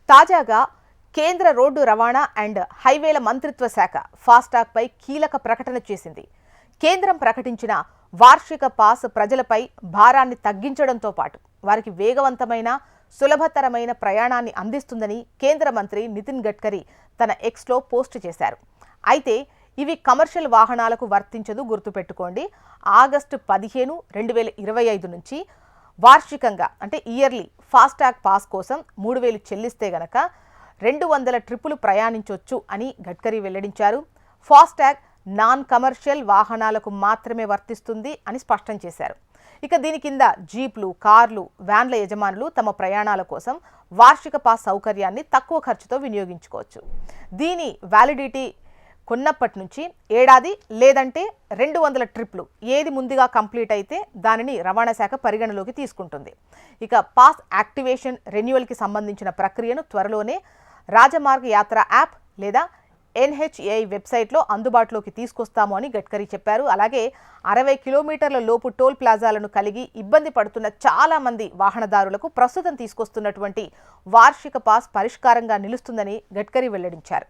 తాజాగా కేంద్ర రోడ్డు రవాణా అండ్ హైవేల మంత్రిత్వ శాఖ ఫాస్టాగ్ పై కీలక ప్రకటన చేసింది. కేంద్రం ప్రకటించిన వార్షిక పాస్ ప్రజలపై భారాన్ని తగ్గించడంతో పాటు వారికి వేగవంతమైన సులభతరమైన ప్రయాణాన్ని అందిస్తుందని కేంద్ర మంత్రి నితిన్ గడ్కరీ తన ఎక్స్లో పోస్ట్ చేశారు. అయితే ఇవి కమర్షియల్ వాహనాలకు వర్తించదు, గుర్తుపెట్టుకోండి. ఆగస్టు 15, 2025 నుంచి వార్షికంగా అంటే ఇయర్లీ ఫాస్టాగ్ పాస్ కోసం 3000 చెల్లిస్తే గనక 200 ట్రిప్పులు ప్రయాణించవచ్చు అని గడ్కరీ వెల్లడించారు. ఫాస్టాగ్ నాన్ కమర్షియల్ వాహనాలకు మాత్రమే వర్తిస్తుంది అని స్పష్టం చేశారు. ఇక దీని కింద జీప్లు, కార్లు, వ్యాన్ల యజమానులు తమ ప్రయాణాల కోసం వార్షిక పాస్ సౌకర్యాన్ని తక్కువ ఖర్చుతో వినియోగించుకోవచ్చు. దీని వ్యాలిడిటీ కొన్నప్పటి నుంచి ఏడాది లేదంటే 200 ట్రిప్లు ఏది ముందుగా కంప్లీట్ అయితే దానిని రవాణా శాఖ పరిగణలోకి తీసుకుంటుంది. ఇక పాస్ యాక్టివేషన్, రెన్యువల్కి సంబంధించిన ప్రక్రియను త్వరలోనే రాజమార్గ యాత్ర యాప్ లేదా NHAI వెబ్సైట్లో అందుబాటులోకి తీసుకొస్తాము అని గడ్కరీ చెప్పారు. అలాగే 60 కిలోమీటర్ల లోపు టోల్ ప్లాజాలను కలిగి ఇబ్బంది పడుతున్న చాలా మంది వాహనదారులకు ప్రస్తుతం తీసుకొస్తున్నటువంటి వార్షిక పాస్ పరిష్కారంగా నిలుస్తుందని గడ్కరీ వెల్లడించారు.